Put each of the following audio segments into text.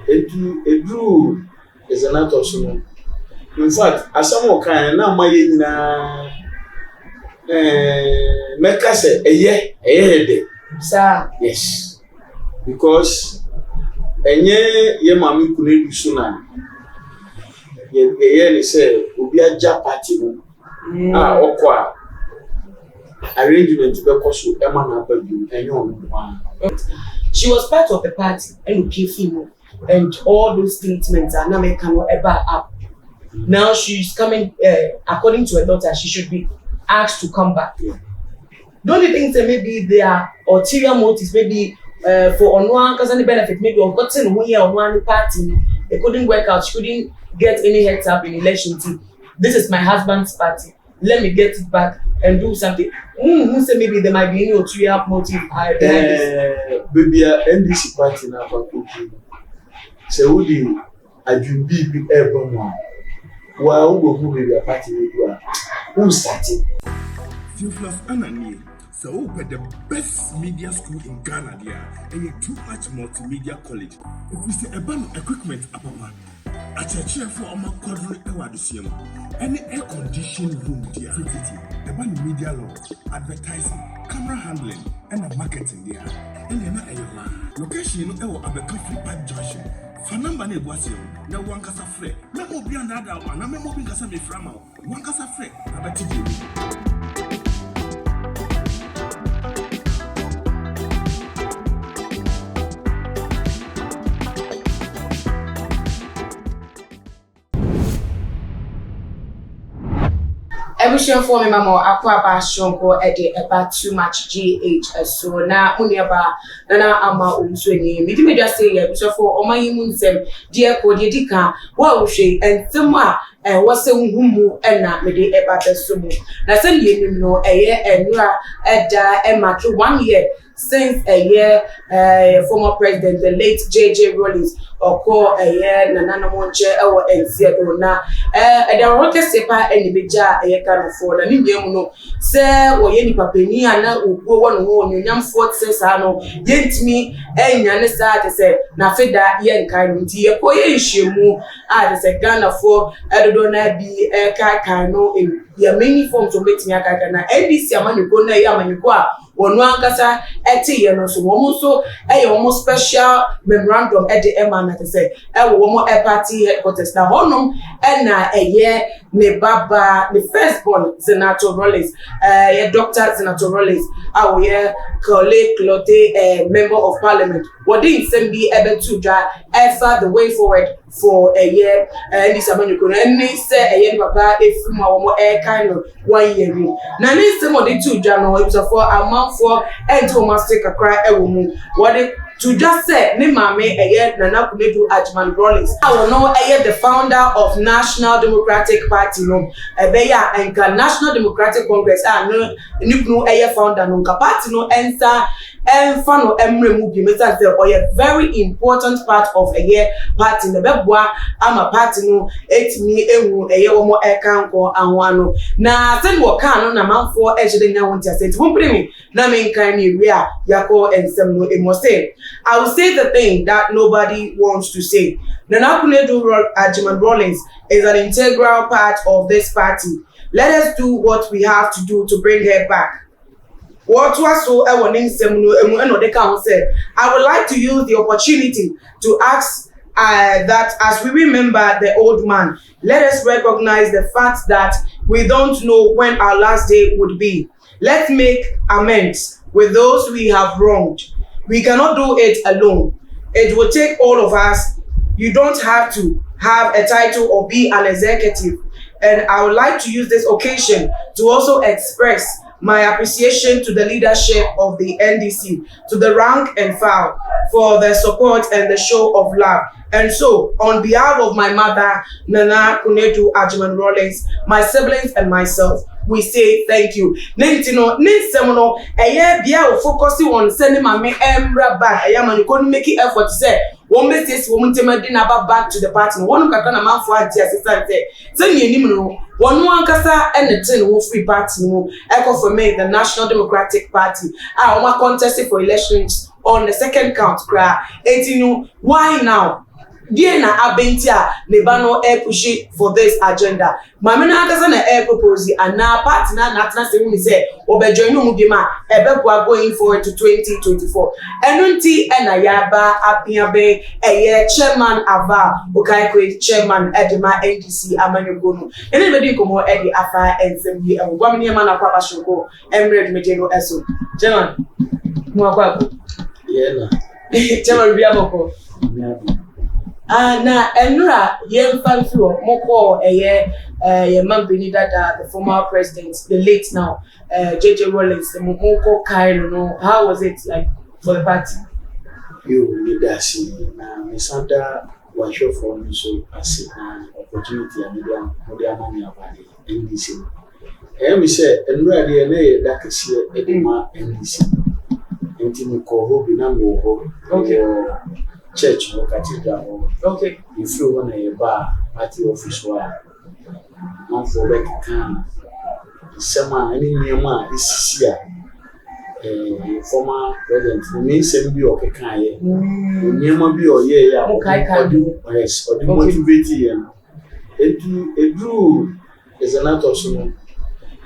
Edu is an act of so. In fact, as some kind now my make us a year. Sir. Yes. Because ye mami kune do sooner. Ye say obi aja party no. Okwa arrangement be koso e ma na badu enyo. She was part of the party and and all those statements are now making ever up. Now she's coming, according to her daughter, she should be asked to come back. Yeah. Don't you think that maybe there are ulterior motives, maybe for Onwa because any benefit, maybe of gotten who here on one party, it couldn't work out, she couldn't get any heads up in election team. This is my husband's party. Let me get it back and do something. Who say maybe there might be any ulterior motive behind this? Baby, NDC party now for cooking. So who do you be ever more? Well, who will be a party who started? Theophilus Anani, so the best media school in Ghana there, and a too much multimedia college. If we say about equipment, a church for a quadruple ewadisium, any air conditioned room there, about media law, advertising, camera handling, and a marketing there, and then a location of Abeka Park Junction. Fanamba ne boasio na wankasa frɛ na obi andada wa na memo bi nkasa me frama wankasa frɛ abati di Ebushon for me mama akwa ba shonko ede eba too much GH so na uniaba na ama umso ni me just say ebushon for omayimu nsem die ko die dika wa ohwe ensem a wose humu na me de eba besumu na se nie nim no eye enura eda emake 1 year since a year former president the late JJ Rawlings oko Nana Monche ewo Ensiedo na eda roke sepa enibeja kanofo na ninyemu no se wo ye nipa pani ana ogbo wono ho onyamfo tsesa no yentimi enya ne sa te se na feda ye nkan nti ye ko ye nhwemu a te se Ghana for edodo na bi kai no ya many forms of meeting aka na NDC amanyuko na ye amanyuko a wonu ankasa eti ye no so wo so wo special memorandum e de ema na te se wo party headquarters na honum na ne baba the firstborn Senator Rawlings Dr. Senator Rawlings colleague Clote member of parliament what did send be able to drive the way forward for a year this amanyuko na say baba efuma wo kind of 1 year na ni say mo dey to drive no it was for a month for ento master kakra ewo mu what to just say ni mame Nana Kunedu Ajman Rawlings I will know the founder of National Democratic Party no ebeya enka National Democratic Congress no nipnu founder no nka party no ensa enfano emremu bi meta say very important part of party no beboa ama party no etimi ehu omo ekanko anwano na sen wo kan no na manfo ejede nya wonti asenti bumpiri na menkan ni wi a yako ensem no emose I will say the thing that nobody wants to say. Nana Kunedu Ajman Rawlings is an integral part of this party. Let us do what we have to do to bring her back. What was so I would like to use the opportunity to ask that as we remember the old man, let us recognize the fact that we don't know when our last day would be. Let's make amends with those we have wronged. We cannot do it alone. It will take all of us. You don't have to have a title or be an executive. And I would like to use this occasion to also express my appreciation to the leadership of the NDC, to the rank and file for their support and the show of love. And so, on behalf of my mother, Nana Kunedu Ajman Rawlings, my siblings and myself, we say thank you. Nintino, Ninsemono, bia focusing on sending my emra back. You couldn't make it effort to say, one message, woman, back to the party. One can a man for assistant. Send you, one kasa and the 10 free party, echo for me, the National Democratic Party. I want contesting for elections on the second count. Why now? dear na abentia nebano air pushing for this agenda mama na akasa na air propose and na party na natna say we say obejoin no mu bi ma ebeboa going forward to 2024 enunti na yaba apiabe eye chairman ava okaiko chairman edema NDC amanyogo no ene bedi komo edi afa ensemi egwamne ma na kwa bashoko emred mejeno eso chairman mo akwa yeah chairman bi aboko na enura yemfa fi o moko eye ye mampini dada the former president the late now JJ Rawlings the moko kaino no how was it like for the party you leadership na misanda wa show for me so as an opportunity and media money about NDC me say enura de na da kase edema NDC enti me ko ho bi na mo ho okay church or cathedral. Okay. If you want a bar at the office, not for back can. Summer, any near man is here. Former president, who may send you a kind. Near my be or yeah, yes, or the motivating. It drew is an out of some.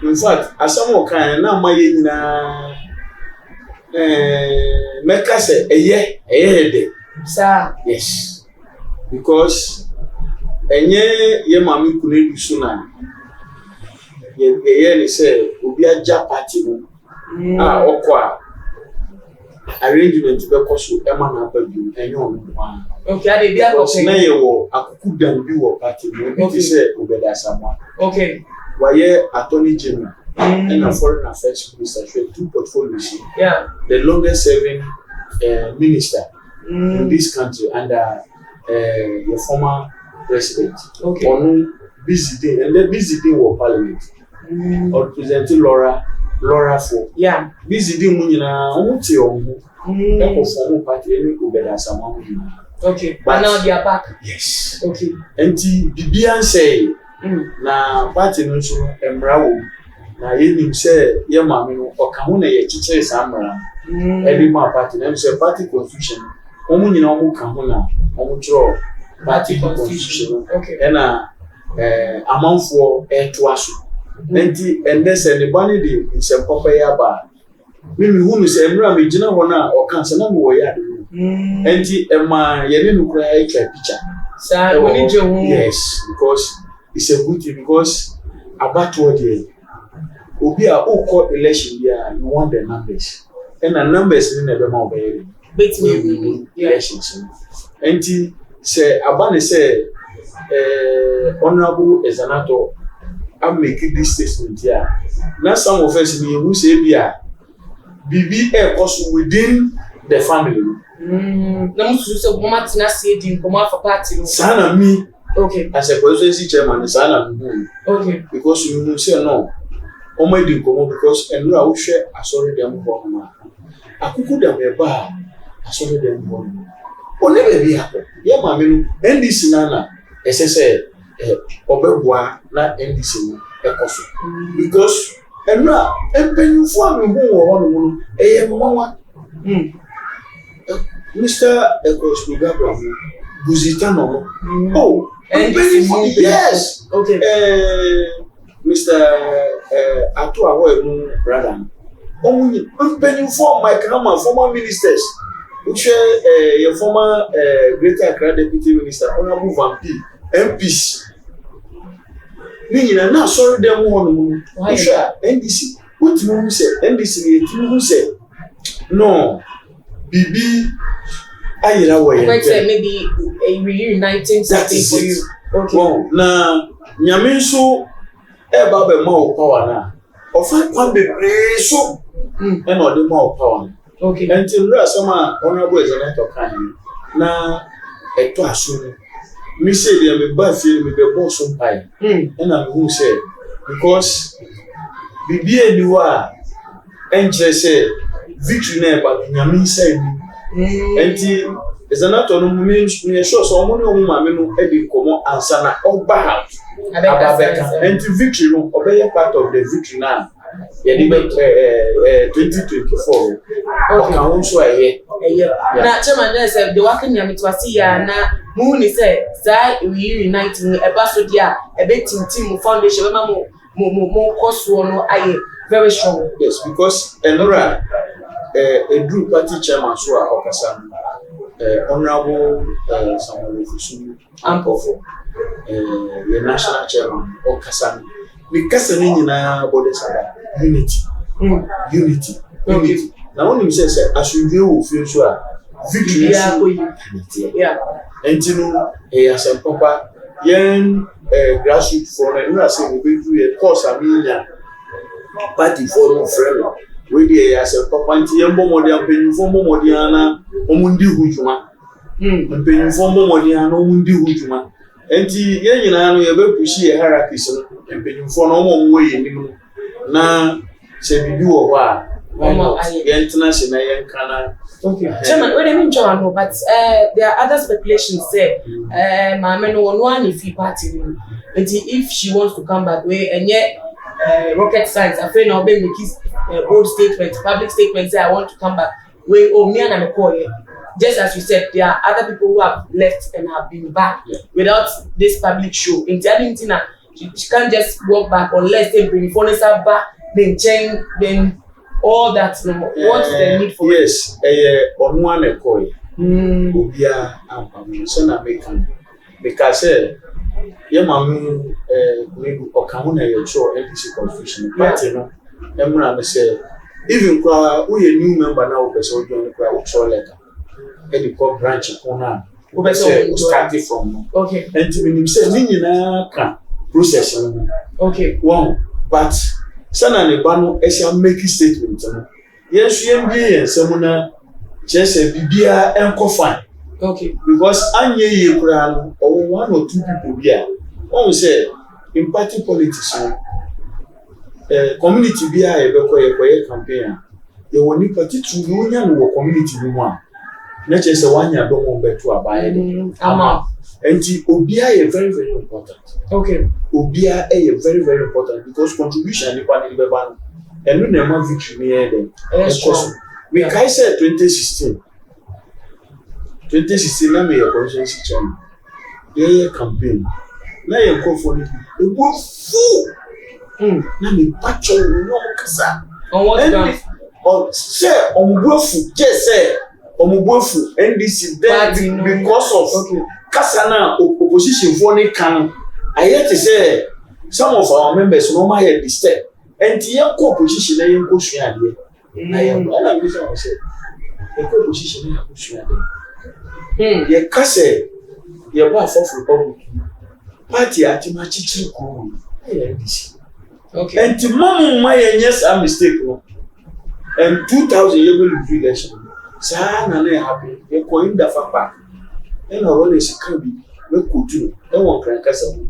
In fact, as some more kind, now my make us a year. Sir. Yes. Because enye ye mami kunu suna. Ye say obi aja party no. Okwa. Arrangement be koso e ma na ba bi enye onu wa. Okay, ade bia ko na ye wo akuku dan bi wo party no. Bi say obeda sama. Okay. Wa ye attorney general and a foreign affairs minister should two portfolios. Yeah. The longest serving minister in this country under the former president. Okay. On visiting and then visiting war parliament. Or presenting Laura for. Yeah. Visiting Munina, Muti on who former party any Ubeda Sama. Okay. But now they are back. Yes. Okay. And the Bibian say na party no so emrawo na yenim say ye mame no okaho na ye chiche samra every ma party na say party constitution omu nyina omu kaho na omu chro party constitution okay na amanfo eto aso enti ende say ne bani de se papa ya ba mimi hunu say emra me gina ho na oka se na mo ya enti ema ye ne nukura ya picture sir we need you yes because it's a good thing because about what day obi a okọ election ya you want the numbers and the numbers ni na be ma obey bet me elections enti say abane say honorable Ezeanato am make this statement here na some of us ni who say bia bibi e cost within the family na musu say mo matina say di nkomo afa party no sana mi okay as a presidency chairman sana okay because you say no Oma di nkomo because enura wo hwe asori dem ho ma akuku dem e ba asori dem ho oni be bi akọ ye ma me no NDC na esese obegwa na NDC no ekoso because enura empenyufo ami ho wo no no eye mwa Mr. Ekos Lugabra Buzita no oh NDC yes okay Mr. Atua Hoemu brother. Only for my former ministers, which your former Greater Accra Deputy Minister, Honorable Van P. MPs. Meaning, now sorry, them one NDC. What you say? NDC, you say? No, BB. I might say maybe a reuniting something for you. Okay. Well, now, Nyaminsu. Eba be ma power na ofa kwan bebre so e no de ma power okay until ra sama honorable Ezeanato kan na eto aso mi say dey me ba feel me be boss on pai e na me who say because bibi eniwa enche say victory na ba nyame say enti Ezeanato no me sure so mo no ma me no e di komo ansa na oba and the victory no obey part of the victory now yɛde bɛ 2024 ɔka ho nso a ɛyɛ. Na chairman then said the working yam to see ya na mu ni say za we unite mu eba so dia ebe team foundation be ma mo course no aye very strong. Yes, because Enora a group party chairman so a okasa honorable Samuel Fusu Ampofo the national chairman okasa we kasa ni nyina body sada unity. Now when you say asundwe wo fie so a victory yeah and you know as a papa yen grassroots for na say we do a course amina party for no friend we dey as a papa nti yen bomodi ampenyufo bomodi ana omundi hujuma ampenyufo bomodi ana omundi hujuma enti yen nyina no ye be push ye hierarchy so ampenyufo no mo wo ye nim na se bibi wo ho a international yankana. Okay. Chairman, what do you mean, Chairman? But there are other speculations say, Mama no one if he party, until if she wants to come back, way and yet rocket science. I feel now make his bold statement, public statement say I want to come back. Way oh me and I'm a call here. Just as you said, there are other people who have left and have been back without this public show. In Argentina, she can't just walk back unless they bring phone back, then change, then. All that no what's the need for yes onu an ekoi obia ampam so na mekan because ye mamu we okamu na ye show NDC confusion party no emra me say even kwa we new member na we person join kwa we show letter e the core branch ko na we person start from okay and me say ni nyina ka process no okay one but sana ne ba no esia make statement no yesu yembie yensem na chese bibia enko fine okay because anye ye kura no or one or two people bia won say in party politics no community bia e be koye campaign ye woni party tu no nya no community no mu a na chese wanya do mo beto abaye de ama enti obia is very very important. Okay. Obia is very very important because contribution ni kwa ni beba no. Enu na ma victory ni e dem. We kai say 2016 na me your conscience chairman. Ye campaign. Na ye kofo ni e go fu. Na me pacho no kasa. On what ground? On say on bofu, just say on bofu NDC then because of kasa na opposition for ne kan ayet say some of our members no ma hear this step enti yen ko opposition na yen ko sua de na yen na me say yen ko opposition na ko sua de ye kasa ye ba for republic party atima chichi ko NDC okay enti mom ma yen yes a mistake no and 2000 ye go lose election sa na na happen ye ko inda fa back ena wole sika bi we kutu e won kran kasa mu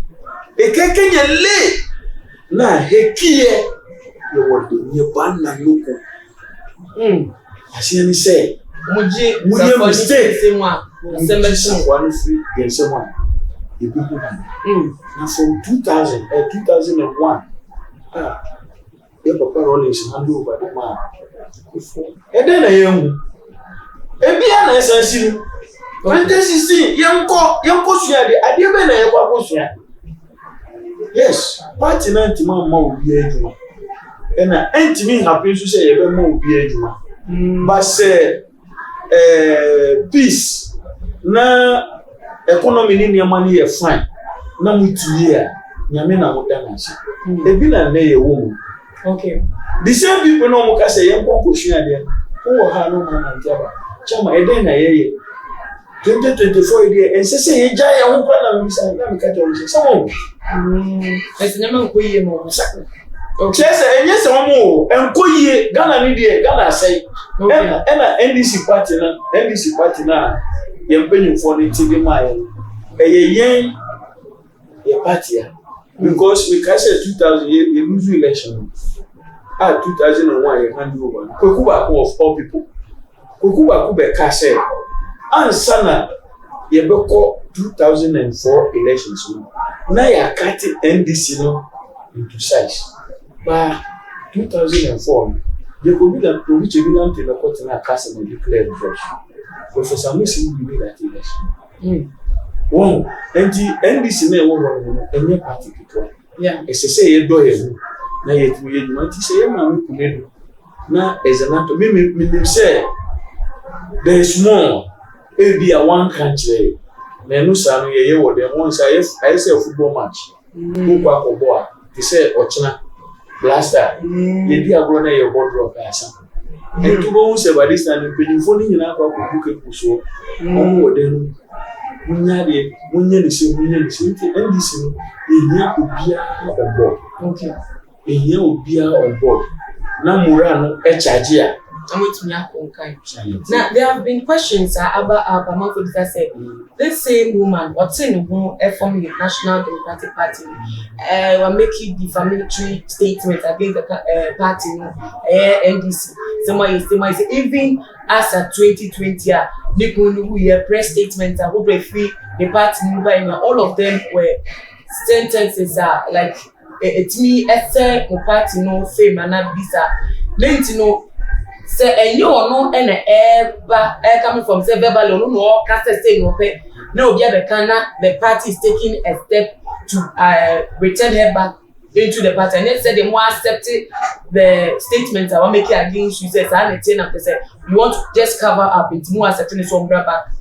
e kekenya le na hekie ye wode ye banna nuko asiani say muje mistake semwa sembesu one free ye semwa e bi ku na from 2001 ye papa Rollins hand over the man e den na ye hu e bia na esansi 2016 yanko sua de ade be na ye kwa sua yes party na ntima ma obi adwuma ena entimi happen so say ye be ma obi adwuma but say peace na economy ni niam ni ye fine na mutie a nyame na moda na se e bi na na ye wo mu okay the same people no mo ka say yanko sua de wo ha no ma na njaba chama e den na ye 2024 idea and say ye jaya ho plan na say na me ka tell you some ese nyama nkoyie mo okay say enye se mo enkoyie Ghana ni de Ghana say ena NDC party na ye mpenyu for the TV mai yen ye party because we can say 2000 ye lose election 2001 ye hand over Kwekuba of all people Kwekuba be ka say ansana ye beko 2004 elections no na ya kati NDC no into size ba 2004 they could be that which we learned in the court and a castle and declared fresh. Professor Musi will be that election. One, and the NDC may over any party people. Yeah. As I say, a doyer, now yet we might say, man, we could now as an actor, me say there is more. It be a one country. Nenu sanu ye wo dem once I say a football match. Who kwa ko boa. They say Ochina Blaster. Ye di agro na ye board rock asa. And to go say by this time penifo ni nyina kwa ko buke kuso. Omo wo dem. Munya ni se nti NDC no ehia obia on board. Okay. Ehia obia on board. Na mura no e charge a. I'm with me. Now there have been questions about Amanfoɔ that said this same woman what's in who from the National Democratic Party were making defamatory statements against the party NDC. Somebody say even as a 2020 who press statements who were free the party member and all of them were sentences like it's me essay party no fame and not visa. Then you know. Say and you no and coming from say verbal no cast say no pay no be the party is taking a step to return her back into the party and they said they more accepted the statements I want make it against you say and say you want to just cover up it's more accepting so back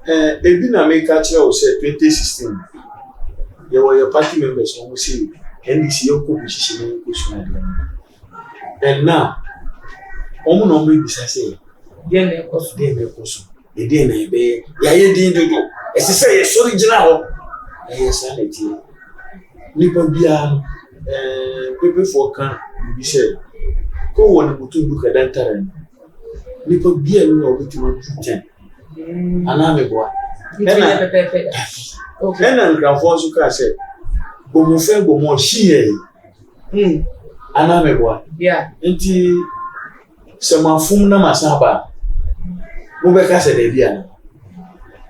e bi na make catch you say 2016 you were your party members who say NDC you go position and now omo no me bisa say dey na koso e dey na ebe ya ye din dodo e se say yes original ho e sanity nipa bia pepe for kan bi say ko woni mutu du ka dan taran nipa bia no obitu no 10 ana me boa na pepe okay na nkrafo so ka say bo mo fe bo mo hie ana me boa yeah enti sama fum na masaba mo be ka say dey bia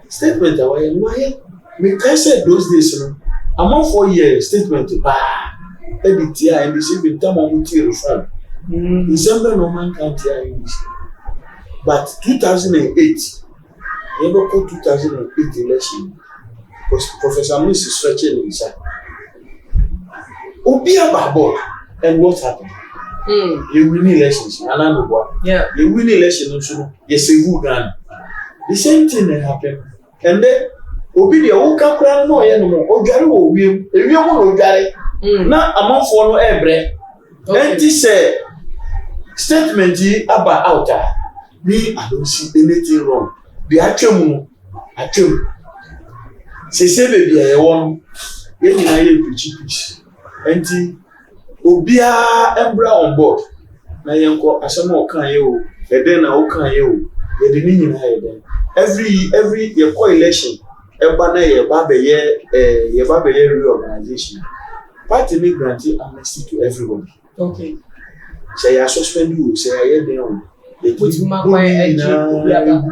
statement away no me ka say those days no among 4 years statement ba edit ya and this be time on to reform December no man count ya but 2008 you go 2008 election Professor Musi stretching inside obi ababo and what happened you win elections yeah you win elections so yes you Ghana the same thing that happened and then obi dey o ka kura no ye no o dware wo wiem ewiem no dware na amanfo no ebre enti say statement yi aba out me I don't see anything wrong the atwem se baby e won ye nyina ye preach enti obia embra on board na yenko asem o kan ye o e den na o kan ye o ye de ni nyina ye den every ye co election eba na ye ba be ye reorganization party me granted amnesty to everybody okay say ya suspend you say ya den o they put ma kwa obia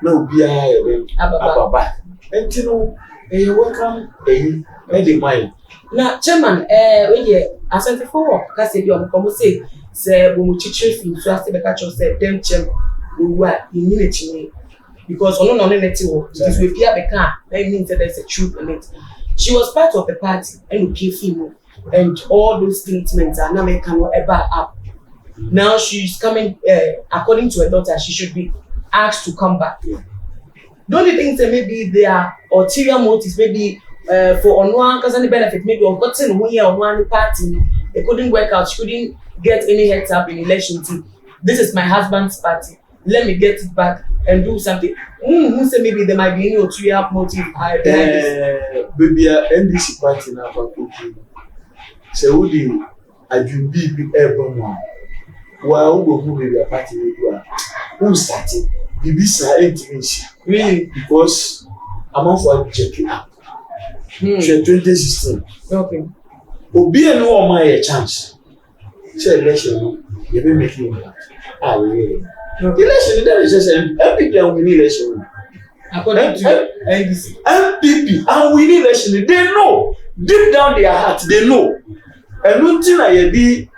na obia ye den ababa enti no e welcome e dey mind na chairman we dey asante for ka say bi o ko say say bo mu chichire fi so ase be ka cho say dem chem owu a yin na chine because ono no neti wo because we fear be ka that means that there's a truth in it. She was part of the party and okay and all those statements are now making ever up. Now she's coming according to her daughter she should be asked to come back. The only thing that maybe there are ulterior motives maybe for Onwan because any benefit maybe of gotten who here Onwan party it couldn't work out, she couldn't get any heads up in election team. This is my husband's party, let me get it back and do something. Who say maybe there might be any ulterior motive behind this? Baby NDC party na for cooking say who the ajumbi bi ebon wa who baby party we do who started BBC intimacy really because among for check it up 2016 okay obi enu o ma ye chance say election no you be make you election that is just MPP and win election according to NDC MPP and win election they know deep down their heart they know and nothing na ye be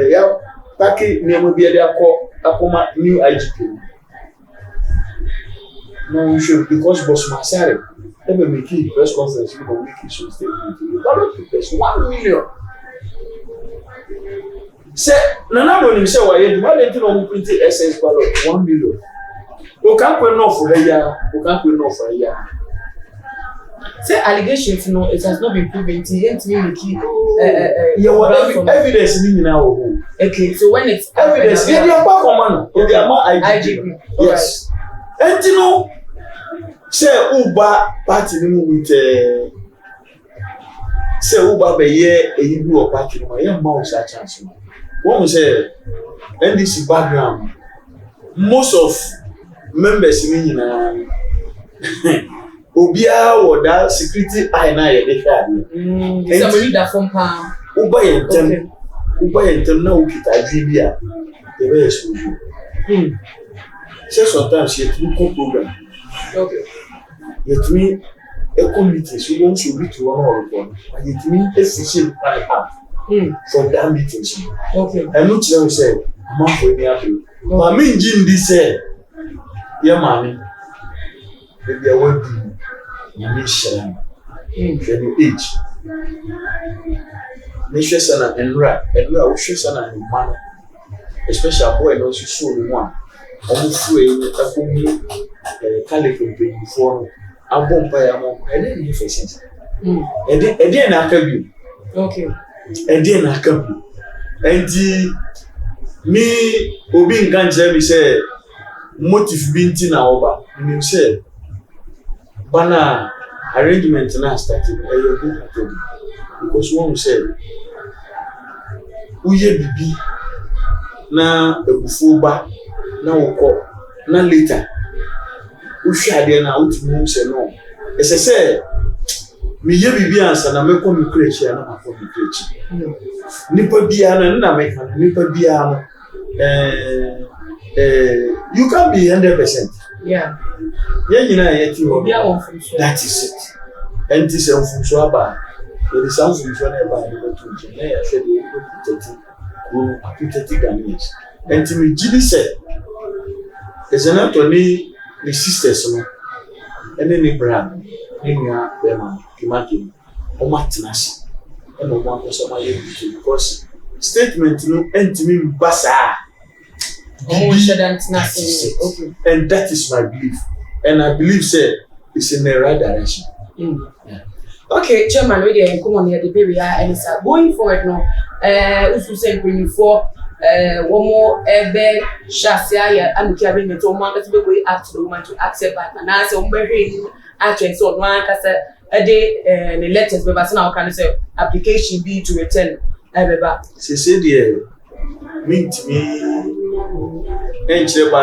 ya paki nneɛma bi de akɔma new IGP no should because boss Masare ebe make press conference we go make so statement ballot papers 1 million say nana no nim say wa ye duma de ntino mu print SS ballot 1 million o kan kwe no for ya say allegations no it has not been proven to him to make evidence ni nyina wo okay so when it's evidence they are back on man they are more IGP yes entino say uba party ni mu with say uba be ye eyi bi o party ni ma ye ma o sa chance no one say NDC background most of members ni nyina obia wo that security eye na ye dey hard somebody that from pa uba yentem na ukita adwi bia e be exposure say sometimes you do program okay yetumi a committee so won so be to one or one and yetumi efficient plan up from that meeting okay and no tell say am for any apple ma me njin di say ya mami e bia we bi ya me share the age me hwe sana enra wo hwe sana man especially boy no so one omo fue akomu kale campaign before abompa ya mo ene ni efficient ede na aka bi okay ede na aka bi enti mi obi nkan jere mi say motive bi nti na oba mi say bana arrangement na started good because one say uye bibi na ebufu ba na woko na later uhwade na utmu se no ese me ye bibi ansa na meko mi krechi na mako mi krechi nipa bia na meka nipa bia no you can be 100%. Yeah. Yeah, you know, that is it. And this is from Swaba. There is something from Swaba. I said, you put 30 Ghanaians. And to me, Jimmy said, there's an Anthony, the sisters, and then the brand, Nina, Bema, Kimaki, or Martinas, and no one was on my because statement, and to me, Bassa. Okay. And that is my belief. And I believe, say, it's in the right direction. Yeah. Okay, Chairman, we come on here, the baby, and it's going forward now. If you say before, one more Shasia, and carrying the woman that's the way ask the woman to accept back. And I say, actually, so one can say a day, the letters, but now can say application be to return. She said, meet me. Enche ba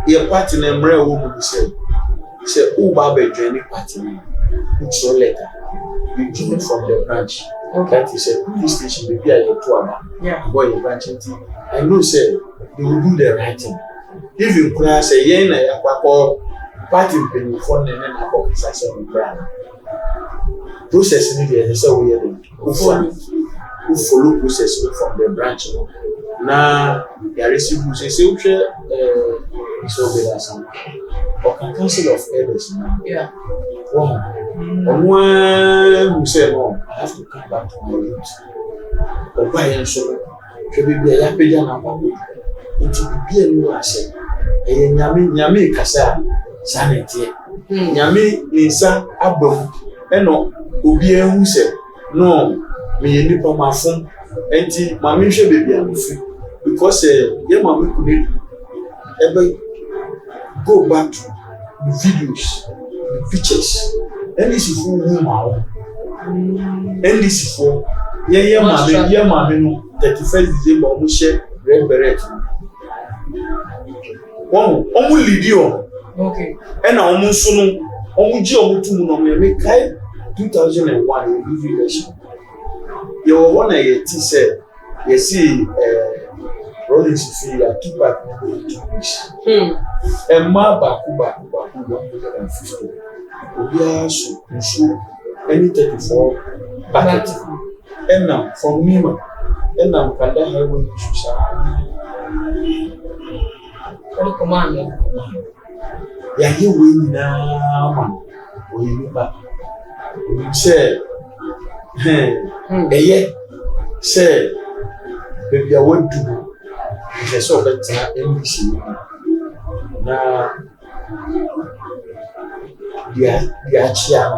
your party na mre wo mu say uba be join the party it's your letter you join from the branch okay. That is a police station maybe I to aba yeah boy your branch I know say they will do the right thing if you cry say yen na yakwa party pay for na na ko say brand process ni dey say we here who follow process from the branch na ya receive say uhwe so be that some or council of elders yeah who say no I have to come back to my roots or buy and so should be ya peja na papa into be no ase nyame kasa sanete nyame nsa abam eno obi ehu say no me nipa mafom enti mame hwe bebi amufi because yeah mama could ever go back to the videos, the pictures. And this is for whom and this is for yeah mama no 31st December almost share red beret. One almost lead you okay and almost soon almost you no me kai 2001 you leave election. You one I said you see Rolling fee at 2 back 2 weeks. And ma baku 150. Obia so any 34 bucket. And now from Nima and I'm kada heaven issue. What command? Yeah, you win now. When you back, you say, say, baby, I want to. I saw that NBC. Now, the chair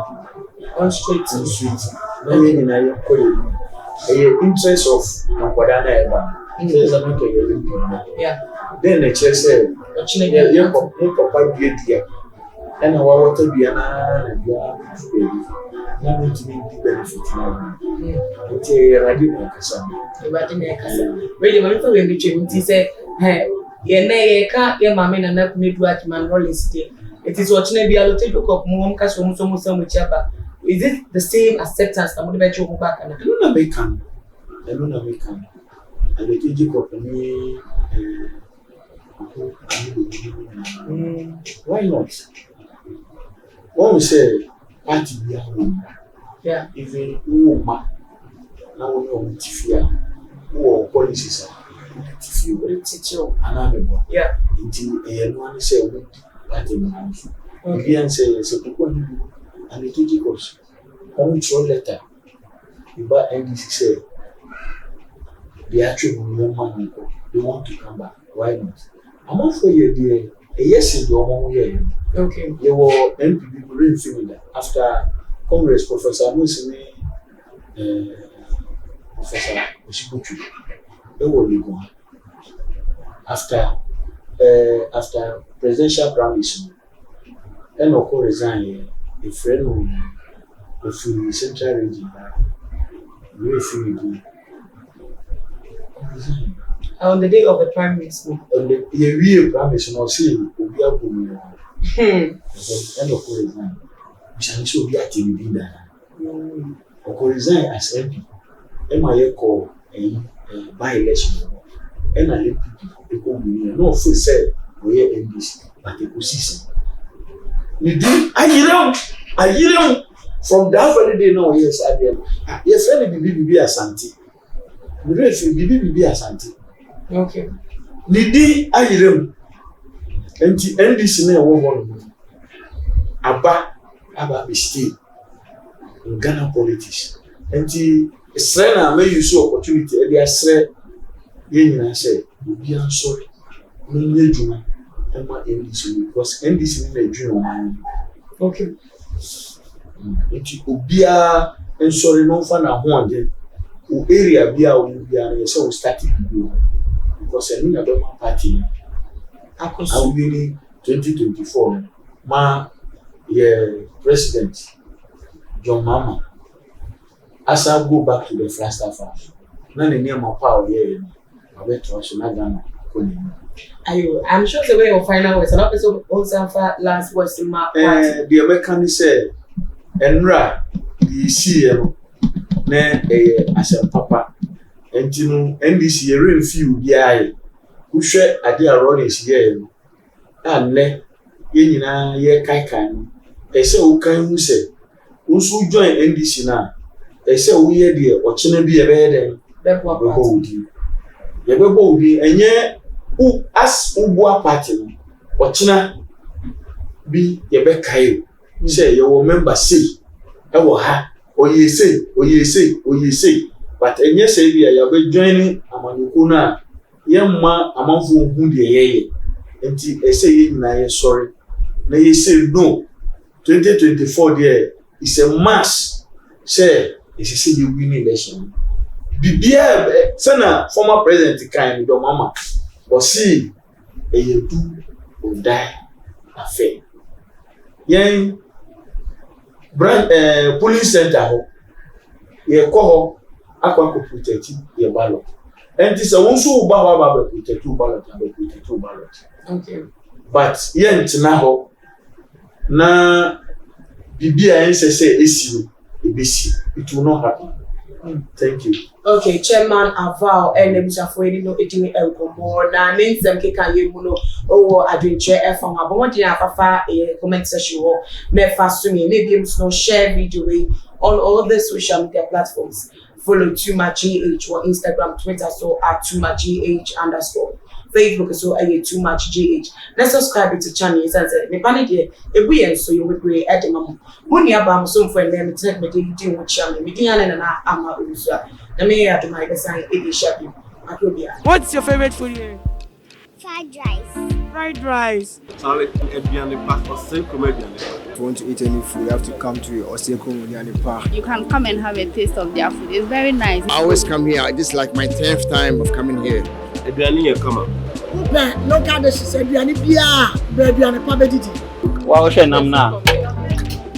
on straight to street. No, in a interest of Napadana ever. Interest of not Yeah. Then the chair said, "You papa be dear." And our water be an baby. Nothing to be benefit now. It's a radio castle. Really, when we between, he said, "Hey, ye can't get my men and not need to at man rolling stay. It is watching a be allocated of mom cash from some which ever. Is it the same acceptance? I'm going to bet you back and I don't know. I don't know. And the TG company, why not? When we say, party be a home, Yeah. even woman, now we know Tifia, or policies are Tifia, Teacher. another. Yeah. Until a one say, party house. Again, say, it's a people and the TG goes, only throw letter. You buy NDC say, the actual woman, they want to come back. Why not? I'm not for you, dear. Yes, it's your own way. Okay. You were MPP really feeling that after Congress, Professor Musini, Professor Oshibuchu, they were legal. After presidential primaries, and of course, resign a friend of the central region, very few. On the day of the primaries. On the year primaries, no see, will be up with me. End of course, resign. We shall show be at in that. Of course, resign as MP. MIA call a by election. And I let people go. No full say we are NDC, but the position. You did, I hear them from that very day. No, yes, I did. Yes, any BB Asante. The rest will be BB Asante. Okay. Nidi ayirem enti NDC na ewo ho aba be stay in Ghana politics enti Israel na may use opportunity e dey asre ye nyina say obi anso menye djuma e ma NDC because NDC na djuma man. Okay. Enti obi a ensori no fa na ho ade o area bia o bia na say o start to because I mean about my party. I winning 2024. My president John Mama. As I go back to the first half, none near my power here. I bet to us Ghana. I'm sure the way of final words. An episode also for last words in my party. The American said, "Enra, the CM, ne as a papa." Enti no NDC ye remfiu biaye wo hwe ade a Rollins ye no anne ye nyina ye kaikai no ese wo kan hu se wo so join NDC na ese wo ye de ochena bi ye be den Bebo udi ye bebo udi enye u as ubua party no ochena bi ye be kai se ye wo member say e wo ha oye say but enye say bia ya be joining amanuku na yemma amanfo hu de yeye enti ese ye nyina ye sorry na ye say no 2024 there is a mass say ese ye win election bibia sana former president kan do mama o see e do o die affair yen brand police center ho ye ko ho akwa ko protect ye ballot and this won so ba ba protect ballot and protect ballot. Okay. But yent na ho na bibia en say esi ebesi it will not happen. Thank you. Okay, Chairman Aval and Ebusafo no etimi enkomo na nsem keka ye mu no owo adwenche efon abomodi na afafa comment section ho me fa so me maybe no share video on all of the social media platforms follow Too Much GH or Instagram, Twitter, so at Too Much GH _ Facebook, so Too Much GH. Let's subscribe to the channel. And say, me panity, if we so you will be at the moment. Money about some for them, take me to what channel, me and I'm a user. The mayor to my design, it is shopping. What's your favorite food here? Fried rice. Fried rice. Charlie, Ediane Park or Senko Mediane. If you want to eat any food, you have to come to Osenko Mediane Park. You can come and have a taste of their food. It's very nice. I always come here. This is like my 10th time of coming here. Ediane Kama. Local dishes, Ediane Bia, Ediane Pabedidi. Wow, Shenamna.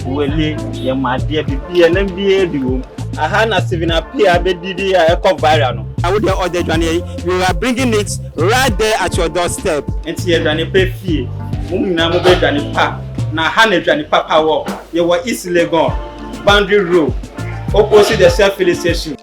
Well, your my dear BB and MBA. I had a 7 appear bedidi eco viral. I would order you are bringing it right there at your doorstep. And see a pay fee. Mumina mobile than pa. Na hane than papa walk. You were easily gone. Boundary road. Opposite the self-filling station.